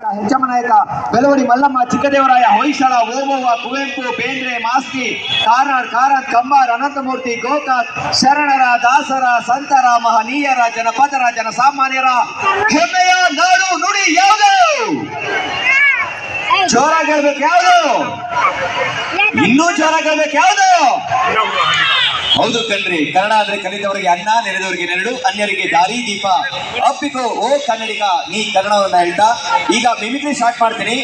ಹೆಜ್ಜಮ್ಮ ನಾಯಕ, ಬೆಳವಡಿ ಮಲ್ಲಮ್ಮ, ಚಿಕ್ಕದೇವರಾಯ, ಹೊಯ್ಸಳ, ಓಬವ್ವ, ಕುವೆಂಪು, ಬೇಂದ್ರೆ, ಮಾಸ್ತಿ, ಕಾರ್ನಾಡ್, ಕಾರಂತ್, ಕಂಬಾರ್, ಅನಂತಮೂರ್ತಿ, ಗೋಕಾಕ್, ಶರಣರ, ದಾಸರ, ಸಂತರ, ಮಹನೀಯರ, ಜನಪದರ, ಜನಸಾಮಾನ್ಯರ ಹೆಮ್ಮೆಯ ನಾಡು ನುಡಿ ಯಾವುದು? ಜೋರಾಗಿ ಹೇಳ್ಬೇಕು ಯಾವುದು? ಇನ್ನೂ ಜೋರಾಗಿ ಹೇಳ್ಬೇಕು ಯಾವುದು? ಹೌದು ಕಣ್ರಿ, ಕನ್ನಡ ಅಂದ್ರೆ ಕಲಿತವರಿಗೆ ಅನ್ನ, ನೆನೆದವರಿಗೆ ನೆರಳು, ಅನ್ಯರಿಗೆ ದಾರಿ ದೀಪ. ಅಪ್ಪಿಕೋ ಓ ಕನ್ನಡಿಗ, ನೀ ಕನ್ನಡವನ್ನ ಹೇಳ್ತಾ ಈಗ ಮಿಮಿಕ್ರಿ ಸ್ಟಾರ್ಟ್ ಮಾಡ್ತೀನಿ.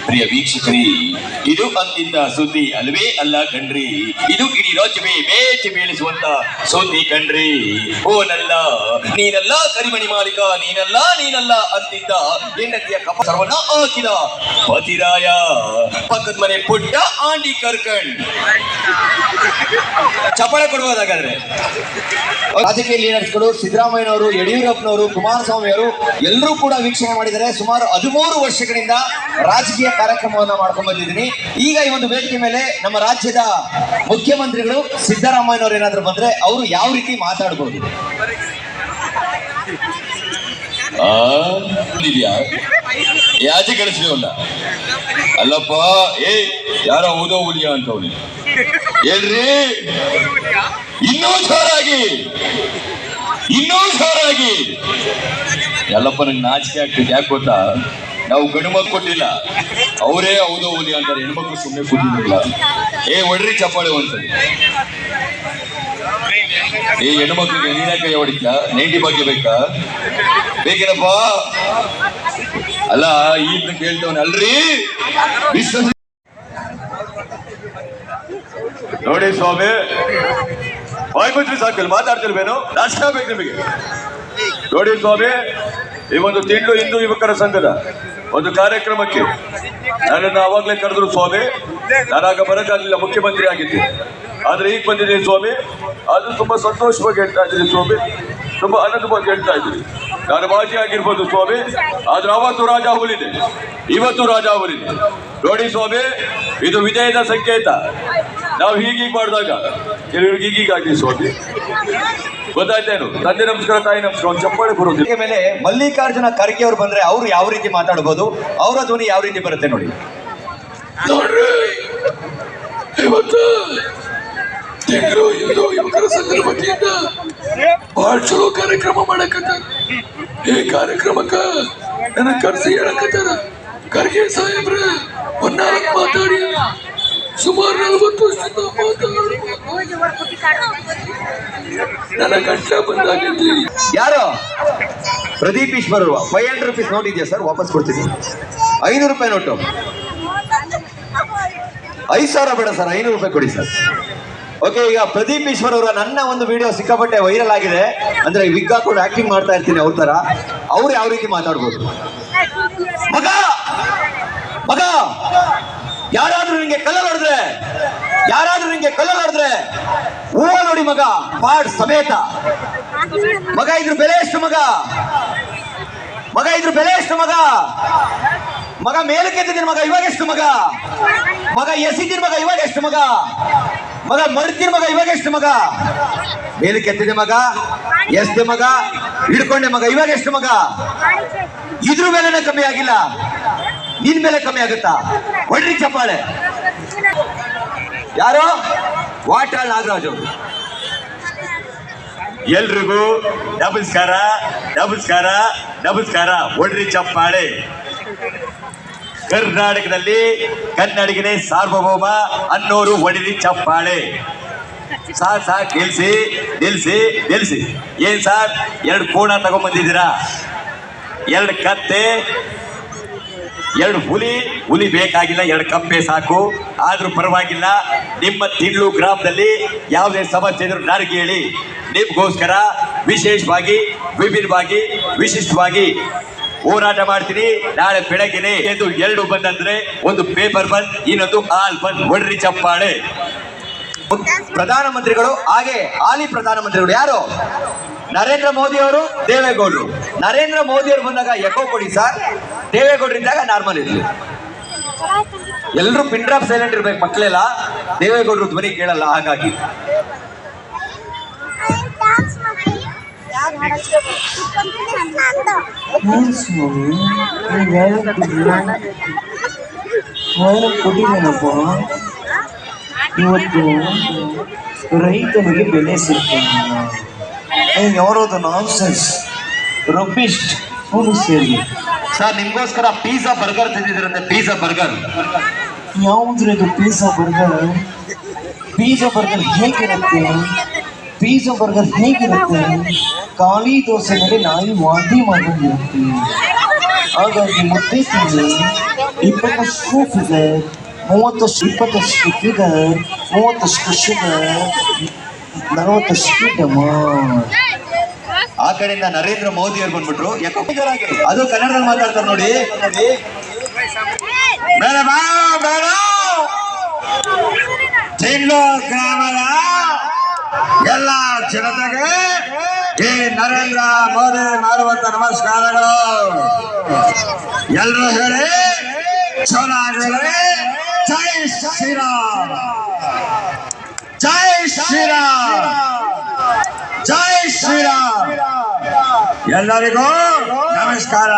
ಪ್ರಿಯ ವೀಕ್ಷಕರೇ, ಇದು ಅಂತಿಂತ ಸುದ್ದಿ ಅಲ್ವೇ ಅಲ್ಲ ಕಣ್ರಿ, ಇದು ಇಡೀ ರಾಜ್ಯವೇ ಬೇಚಿ ಬೀಳಿಸುವಂತ ಸುದ್ದಿ ಕಣ್ರಿ. ಓನಲ್ಲ ನೀನಲ್ಲ ಕರಿಮಣಿ ಮಾಲೀಕ, ನೀನಲ್ಲ ಅಂತಿದ್ದ ಹೆಂಡತಿಯ ಕಪಸರವನ್ನ ಹಾಕಿದ ಪತಿರಾಯ, ಪಕ್ಕದ ಮನೆ ಪುಟ್ಟ ಆಂಟಿ ಕರ್ಕಂಡ್. ಚಪ್ಪಾಳೆ ಕೊಡ್ಬೋದಾಗಾದ್ರೆ. ರಾಜಕೀಯ ಲೀಡರ್ಸ್ಗಳು ಸಿದ್ದರಾಮಯ್ಯನವರು, ಯಡಿಯೂರಪ್ಪನವರು, ಕುಮಾರಸ್ವಾಮಿ ಅವರು ಎಲ್ಲರೂ ಕೂಡ ವೀಕ್ಷಣೆ ಮಾಡಿದರೆ. ಸುಮಾರು 13 ವರ್ಷಗಳಿಂದ ರಾಜಕೀಯ ಕಾರ್ಯಕ್ರಮವನ್ನ ಮಾಡ್ಕೊಂಡು ಬಂದಿದ್ದೀನಿ. ಈಗ ಈ ಒಂದು ವೇದಿಕೆ ಮೇಲೆ ನಮ್ಮ ರಾಜ್ಯದ ಮುಖ್ಯಮಂತ್ರಿಗಳು ಸಿದ್ದರಾಮಯ್ಯನವರು ಏನಾದ್ರು ಬಂದ್ರೆ ಅವರು ಯಾವ ರೀತಿ ಮಾತಾಡ್ಬೋದು? ಯಾಚೆ ಕಳಿಸ್ಲಿವಲ್ಲ ಅಲ್ಲಪ್ಪ, ಯಾರೋ ಓದೋ ಹುಲಿಯ ಅಂತ ಅವನಿ ಹೇಳ್ರಿ. ಇನ್ನೂ ಜೋರಾಗಿ ಎಲ್ಲಪ್ಪ, ನಂಗೆ ನಾಚಿಕೆ ಆಗ್ತದೆ. ಯಾಕೆ ಗೊತ್ತಾ, ನಾವು ಗಂಡು ಮಕ್ಕಳು ಕೊಟ್ಟಿಲ್ಲ, ಅವರೇ ಹೌದೋ ಹುಲಿ ಅಂತಾರೆ. ಹೆಣ್ಮಕ್ಳು ಸುಮ್ಮನೆ ಕೂತಿದ್ರಲ್ಲ. ಹೊಡ್ರಿ ಚಪ್ಪಾಳೆ ಒಂದ್ಸರಿ. ಹೆಣ್ಮಕ್ಳಿಗೆ ನೀನ ಕೈ ಹೊಡಿತಾ, 90 ಬಗ್ಗೆ ಬೇಕಾ? ಬೇಕೇನಪ್ಪ? ಅಲ್ಲ, ಈಗ ಕೇಳ್ತವನ ಅಲ್ರಿ. ನೋಡಿ ಸ್ವಾಮಿ, ಬಾಯ್ ಮುಚ್ಚ್ರಿ ಸಾಕಲ್ಲಿ, ಮಾತಾಡ್ತಿಲ್ವೇನು? ನಾಷ್ಟ ಬೇಕು ನಿಮಗೆ? ನೋಡಿ ಸ್ವಾಮಿ, ಈ ಒಂದು ತಿಂಗಳು ಹಿಂದೂ ಯುವಕರ ಸಂಘದ ಒಂದು ಕಾರ್ಯಕ್ರಮಕ್ಕೆ ನನ್ನನ್ನು ಅವಾಗಲೇ ಕರೆದ್ರು ಸ್ವಾಮಿ. ನಾನಾಗ ಬರಕ್ಕಾಗಲಿಲ್ಲ, ಮುಖ್ಯಮಂತ್ರಿ ಆಗಿದ್ದೆ. ಆದ್ರೆ ಈಗ ಬಂದಿದ್ದೀನಿ ಸ್ವಾಮಿ. ಅದು ತುಂಬಾ ಸಂತೋಷವಾಗಿ ಹೇಳ್ತಾ ಇದ್ದೀನಿ ಸ್ವಾಮಿ, ತುಂಬಾ ಆನಂದವಾಗಿ ಹೇಳ್ತಾ ಇದ್ದೀನಿ. ನಾನು ಬಾಜಿ ಆಗಿರ್ಬೋದು ಸ್ವಾಮಿ, ಆದ್ರೆ ಅವತ್ತು ರಾಜ ಹುಲಿದೆ, ಇವತ್ತು ರಾಜ ಹುಲಿದೆ. ನೋಡಿ ಸ್ವಾಮಿ, ಇದು ವಿಜಯದ ಸಂಕೇತ. ನಾವು ಹೀಗೀಗ ಮಾಡಿದಾಗ ಕೆಲವ್ರಿಗೆ ಹೀಗೀಗಾಗಿ ಸ್ವಾಮಿ, ಗೊತ್ತಾಯ್ತೇನು? ತಂದೆ ನಮಸ್ಕಾರ, ತಾಯಿ ನಮಸ್ಕಾರ, ಒಂದು ಚಪ್ಪಾಳೆ ಬರೋದು. ಮೇಲೆ ಮಲ್ಲಿಕಾರ್ಜುನ ಖರ್ಗೆ ಅವರು ಬಂದ್ರೆ ಅವರು ಯಾವ ರೀತಿ ಮಾತಾಡಬಹುದು, ಅವರ ಧ್ವನಿ ಯಾವ ರೀತಿ ಬರುತ್ತೆ ನೋಡಿ. ನೋಡ್ರಿ, ಇವತ್ತು ತಿಂಗಳು ಹಿಂದೂ ಯುವಕರ ಸಂಘದ ವತಿಯಿಂದ ಬಹಳ ಚಲೋ ಕಾರ್ಯಕ್ರಮ ಮಾಡಕತ್ತಾರ. ಈ ಕಾರ್ಯಕ್ರಮಕ್ಕ ನನ್ನ ಕರೆಸಿ ಹೇಳಕತ್ತಾರ, ಖರ್ಗೆ ಸಾಹೇಬ್ರ ಒಂದ್ ಮಾತಾಡಿ ಸುಮಾರು 40 ವರ್ಷದಿಂದ ನನ್ನ ಗಂಟ ಬಂದಾಗಿದ್ರಿ. ಯಾರು? ಪ್ರದೀಪ್ ಈಶ್ವರ್ 500 ರೂಪೀಸ್ ನೋಟ್ ಇದೆಯಾ ಸರ್? ವಾಪಸ್ ಕೊಡ್ತೀನಿ. 500 ರೂಪಾಯಿ ನೋಟು. 5,000 ಬೇಡ ಸರ್, 500 ರೂಪಾಯಿ ಕೊಡಿ ಸರ್. ಓಕೆ, ಈಗ ಪ್ರದೀಪ್ ಈಶ್ವರ್ ಅವರ ನನ್ನ ಒಂದು ವಿಡಿಯೋ ಸಿಕ್ಕಾಪಟ್ಟೆ ವೈರಲ್ ಆಗಿದೆ. ಅಂದ್ರೆ ವಿಗ್ ಹಾಕೊಂಡು ಆಕ್ಟಿಂಗ್ ಮಾಡ್ತಾ ಇರ್ತೀನಿ ಅವ್ರ ತರ. ಅವ್ರು ಯಾವ ರೀತಿ ಮಾತಾಡ್ಬೋದು? ಮಗ, ಯಾರಾದ್ರೂ ನಿಂಗೆ ಕಲ್ಲ ಹೊಡೆದ್ರೆ ಹೂವ ನೋಡಿ ಮಗ, ಪಾಡ್ ಸಮೇತ. ಮಗ ಇದ್ರ ಬೆಲೆ ಎಷ್ಟು ಮಗ? ಇದ್ರ ಬೆಲೆ ಎಷ್ಟು ಮಗ? ಮಗ ಮೇಲಕ್ಕೆ ಎತ್ತಿದ್ದೀನಿ ಮಗ, ಇವಾಗ ಎಷ್ಟು ಮಗ? ಎಸಿದ್ದೀನಿ ಮಗ, ಇವಾಗ ಎಷ್ಟು ಮಗ? ಮಡ್ತೀನಿ ಮಗ, ಇವಾಗ ಎಷ್ಟು ಮಗ? ಮೇಲಕ್ಕೆ ಎತ್ತಿದೆ ಮಗ, ಎಸ್ದೆ ಮಗ, ಹಿಡ್ಕೊಂಡೆ ಮಗ, ಇವಾಗ ಎಷ್ಟು ಮಗ? ಇದ್ರ ಬೆಲೆನೇ ಕಮ್ಮಿ ಆಗಿಲ್ಲ, ನಿನ್ ಮೇಲೆ ಕಮ್ಮಿ ಆಗುತ್ತಾ? ಹೊಡ್ರಿ ಚಪ್ಪಾಳೆ. ಯಾರು? ವಾಟಾಳ್ ನಾಗರಾಜು. ಎಲ್ರಿಗೂ ನಮಸ್ಕಾರ. ಹೊಡ್ರಿ ಚಪ್ಪಾಳೆ. ಕರ್ನಾಟಕದಲ್ಲಿ ಕನ್ನಡಿಗನೇ ಸಾರ್ವಭೌಮ ಅನ್ನೋರು ಹೊಡಿರಿ ಚಪ್ಪಾಳೆ. ಸಾಕ್ ನಿಲ್ಸಿ. ಏನ್ ಸಾರ್, 2 ಕೋಣ ತಗೊಂಡ್ಬಂದಿದ್ದೀರಾ? 2 ಕತ್ತೆ, 2 ಹುಲಿ ಬೇಕಾಗಿಲ್ಲ, 2 ಕಪ್ಪೆ ಸಾಕು. ಆದ್ರೂ ಪರವಾಗಿಲ್ಲ. ನಿಮ್ಮ ತಿಂಗಳು ಗ್ರಾಮದಲ್ಲಿ ಯಾವುದೇ ಸಮಸ್ಯೆ ಇದ್ರೂ ನನಗೆ ಹೇಳಿ. ನಿಮ್ಗೋಸ್ಕರ ವಿಶೇಷವಾಗಿ, ವಿಭಿನ್ನವಾಗಿ, ವಿಶಿಷ್ಟವಾಗಿ ಹೋರಾಟ ಮಾಡ್ತೀನಿ. ನಾಳೆ ಬೆಳಗ್ಗೆನೆ 2 ಬಂದಂದ್ರೆ ಒಂದು ಪೇಪರ್ ಬಂದ್, ಇನ್ನೊಂದು ಹಾಲ್ ಬಂದ್. ಹೊಡ್ರಿ ಚಪ್ಪಾಳೆ. ಪ್ರಧಾನಮಂತ್ರಿಗಳು, ಹಾಗೆ ಹಾಲಿ ಪ್ರಧಾನಮಂತ್ರಿಗಳು ಯಾರು? ನರೇಂದ್ರ ಮೋದಿ ಅವರು, ದೇವೇಗೌಡರು. ನರೇಂದ್ರ ಮೋದಿ ಅವರು ಬಂದಾಗ ಎಕೋ ಕೊಡಿ ಸರ್, ದೇವೇಗೌಡರಿದ್ದಾಗ ನಾರ್ಮಲ್ ಇರ್ಲಿ. ಎಲ್ಲರೂ ಪಿನ್ ಡ್ರಾಪ್ ಸೈಲೆಂಟ್ ಇರ್ಬೇಕು ಮಕ್ಕಳೆಲ್ಲ, ದೇವೇಗೌಡರು ಧ್ವನಿ ಕೇಳಲ್ಲ. ಹಾಗಾಗಿ ಏನ್ ಸ್ವಾಮಿ ನೀವ್ ಕೊಟ್ಟಿದ್ದೇನಪ್ಪ. ಇವತ್ತು ರೈತನಿಗೆ ಬೆಲೆ ಸಿಗ್ತದೆ. ಯಾವ್ದು ನಾನ್ಸೆನ್ಸ್ ರಬ್ಬಿಸ್ಟ್ ಫುಲ್ ಸೇರಿ. ಸರ್ ನಿಮ್ಗೋಸ್ಕರ ಪಿಜ್ಜಾ ಬರ್ಗರ್ ತಿಂದಿದ್ರಂತೆ. ಪಿಜ್ಜಾ ಬರ್ಗರ್ ಯಾವುದ್ರಿ ಅದು ಪಿಜ್ಜಾ ಬರ್ಗರ್? ಪಿಜ್ಜಾ ಬರ್ಗರ್ ಹೇಗಿರುತ್ತೆ? ಪಿಜ್ಜಾ ಬರ್ಗರ್ ಹೇಗಿರುತ್ತೆ? ಖಾಲಿ ದೋಸೆ ಮೇಲೆ ನಾಯಿ ವಾಂತಿ ಮಾಡಿರುತ್ತೆ. ಹಾಗಾಗಿ ಮುದ್ದೆ ತಿಂದು 20 ಫಿಗರ್ 20 ಫಿಗರ್ 30 ಶುಗರ್ 40 ಡಮಾರ್. ಆ ಕಡೆಯಿಂದ ನರೇಂದ್ರ ಮೋದಿ ಅವ್ರು ಬಂದ್ಬಿಟ್ರು. ಯಾಕೋ ಅದು ಕನ್ನಡದಲ್ಲಿ ಮಾತಾಡ್ತಾರೆ ನೋಡಿ. ತಿಂಡ್ಲು ಗ್ರಾಮದ ಎಲ್ಲ ಜನತೆಗೆ ಈ ನರೇಂದ್ರ ಮೋದಿ ಮಾಡುವಂತ ನಮಸ್ಕಾರಗಳು. ಎಲ್ಲರೂ ಹೇಳಿ ಚೆನ್ನಾಗಿ ಜೈ ಶ್ರೀರಾಮ್, ಜೈ ಶ್ರೀರಾಮ್, ಜೈ ಶ್ರೀರಾಮ್. ಎಲ್ಲರಿಗೂ ನಮಸ್ಕಾರ.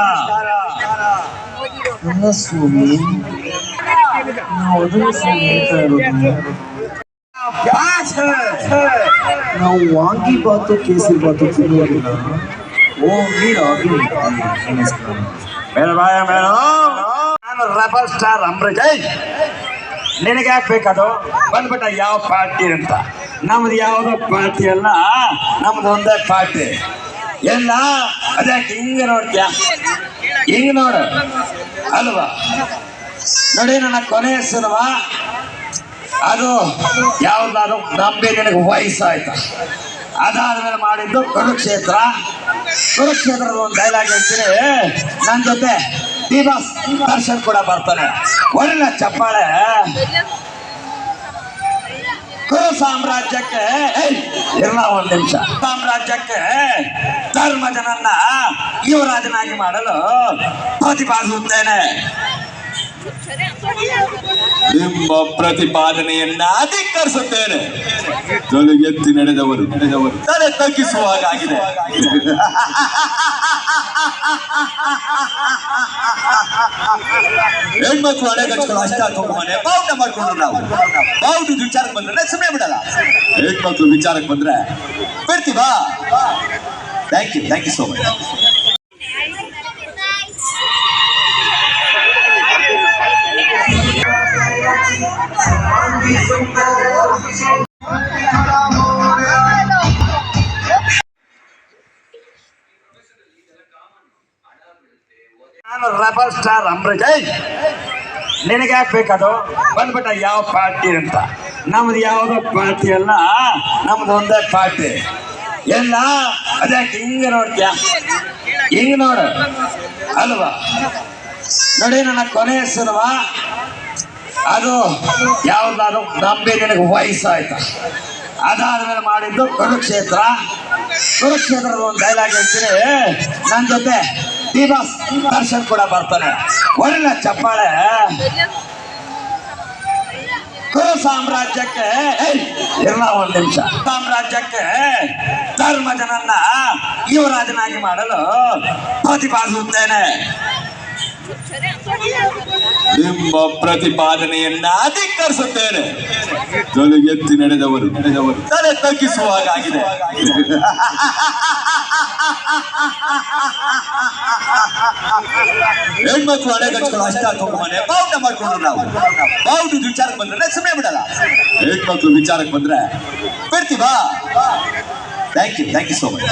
ನನ್ನ ಸ್ವಾಮಿ ನಾವು ಅದನ್ನು ಸ್ವಾಮಿ ಹೇಳ್ತಾ ಇರೋದು. ನಾವು ವಾಂಗಿ ಬಾತು ಕೇಸರಿ ಬಾತು ತಿನ್ನುವುದಿಲ್ಲ. ಓನ್ಲಿ ರಾಗಿ ಮುದ್ದೆ. ನಮಸ್ಕಾರ. ನಾನು ರೆಬಲ್ ಸ್ಟಾರ್ ಅಮೃತ್. ನಿನಗೆ ಯಾಕೆ ಬೇಕದು? ಬಂದ್ಬಿಟ್ಟ ಯಾವ ಪಾರ್ಟಿ ಅಂತ. ನಮ್ದು ಯಾವುದೋ ಪಾರ್ಟಿ ಅಲ್ಲ, ನಮ್ದು ಒಂದೇ ಪಾರ್ಟಿ. ಎಲ್ಲ ಅದಕ್ಕೆ ಹಿಂಗೆ ನೋಡ್ತೀಯ, ಹಿಂಗೆ ನೋಡು ಅಲ್ವಾ? ನೋಡಿ ನನ್ನ ಕೊನೆಯ ಸಿನಿಮಾ ಅದು ಯಾವ್ದಾದ್ರು ನಂಬಿ ನಿನಗೆ ವಯಸ್ಸಾಯ್ತು. ಅದಾದ್ಮೇಲೆ ಮಾಡಿದ್ದು ಕುರುಕ್ಷೇತ್ರ. ಕುರುಕ್ಷೇತ್ರದ ಒಂದು ಡೈಲಾಗ್ ಹೇಳ್ತೀನಿ, ನನ್ನ ಜೊತೆ ಡಿ.ಬಾಸ್ ದರ್ಶನ್ ಕೂಡ ಬರ್ತಾನೆ. ಒಳ್ಳೆ ಚಪ್ಪಾಳೆ. ಕುರು ಸಾಮ್ರಾಜ್ಯಕ್ಕೆ ಇರಲ್ಲ ಒಂದು ನಿಮಿಷ. ಸಾಮ್ರಾಜ್ಯಕ್ಕೆ ಧರ್ಮಜನನ್ನ ಯುವರಾಜನಾಗಿ ಮಾಡಲು ಪ್ರತಿಪಾದಿಸುತ್ತೇನೆ. ನಿಮ್ಮ ಪ್ರತಿಪಾದನೆಯನ್ನ ಧಿಕ್ಕರಿಸುತ್ತೇನೆ. ಎತ್ತಿ ನಡೆದವರು ತಲೆ ತಗ್ಗಿಸುವಾಗಿದೆ. ಹೆಣ್ಮಕ್ಳು ಹಳೆಗಚ್ಗಳು ಅಷ್ಟ ಮನೆ ಬಾವುಟ ಮಾಡ್ಕೊಂಡ್ರು. ನಾವು ಬಾವುಟದ ವಿಚಾರಕ್ಕೆ ಬಂದ್ರೆ ಸುಮ್ಮನೆ ಬಿಡಲ್ಲ. ಹೆಣ್ಮಕ್ಳು ವಿಚಾರಕ್ಕೆ ಬಂದ್ರೆ ಬಿಡ್ತೀವಾ? Thank you so much. ನಾನು ರೆಬಲ್ ಸ್ಟಾರ್ ಅಮೃತ್. ನಿನಗೆ ಯಾಕೆ ಬೇಕದು? ಬಂದ್ಬಿಟ್ಟ ಯಾವ ಪಾರ್ಟಿ ಅಂತ. ನಮ್ದು ಯಾವುದೋ ಪಾರ್ಟಿ ಅಲ್ಲ, ನಮ್ದು ಒಂದೇ ಪಾರ್ಟಿ. ಎಲ್ಲ ಅದಕ್ಕೆ ಹಿಂಗೆ ನೋಡ್ತೀಯ, ಹಿಂಗೆ ನೋಡು ಅಲ್ವಾ? ನೋಡಿ ನನ್ನ ಕೊನೆಯ ಸಿನಿಮಾ ಅದು ಯಾವ್ದಾದ್ರು ನಂಬಿ ನಿನಗೆ ವಯಸ್ಸಾಯ್ತು. ಅದಾದ್ಮೇಲೆ ಮಾಡಿದ್ದು ಕುರುಕ್ಷೇತ್ರ. ಕುರುಕ್ಷೇತ್ರದ ಒಂದು ಡೈಲಾಗ್ ಹೇಳ್ತೀನಿ, ನನ್ನ ಜೊತೆ ಡಿ.ಬಾಸ್ ದರ್ಶನ್ ಕೂಡ ಬರ್ತಾನೆ. ಒಳ್ಳೆ ಚಪ್ಪಾಳೆ. ಕುರು ಸಾಮ್ರಾಜ್ಯಕ್ಕೆ ಇರಲ್ಲ ಒಂದು ನಿಮಿಷ. ಸಾಮ್ರಾಜ್ಯಕ್ಕೆ ಧರ್ಮಜನನ್ನ ಯುವರಾಜನಾಗಿ ಮಾಡಲು ಪ್ರತಿಪಾದಿಸುತ್ತೇನೆ. ನಿಮ್ಮ ಪ್ರತಿಪಾದನೆಯನ್ನ ಧಿಕ್ಕರಿಸುತ್ತೇನೆ. ಎತ್ತಿ ನಡೆದವರು ತಲೆ ತಗ್ಗಿಸುವಾಗಿದೆ. ಹೆಣ್ಮಕ್ಳು ಹಳೆಗಚ್ಗಳು ಅಷ್ಟ ಮನೆ ಬಾವುಟ ಮಾಡ್ಕೊಂಡ್ರು. ನಾವು ಬಾವುಟದ ವಿಚಾರಕ್ಕೆ ಬಂದ್ರೆ ಸುಮ್ಮನೆ ಬಿಡಲ್ಲ. ಹೆಣ್ಮಕ್ಳು ವಿಚಾರಕ್ಕೆ ಬಂದ್ರೆ ಬಿಡ್ತೀವಾ? Thank you so much.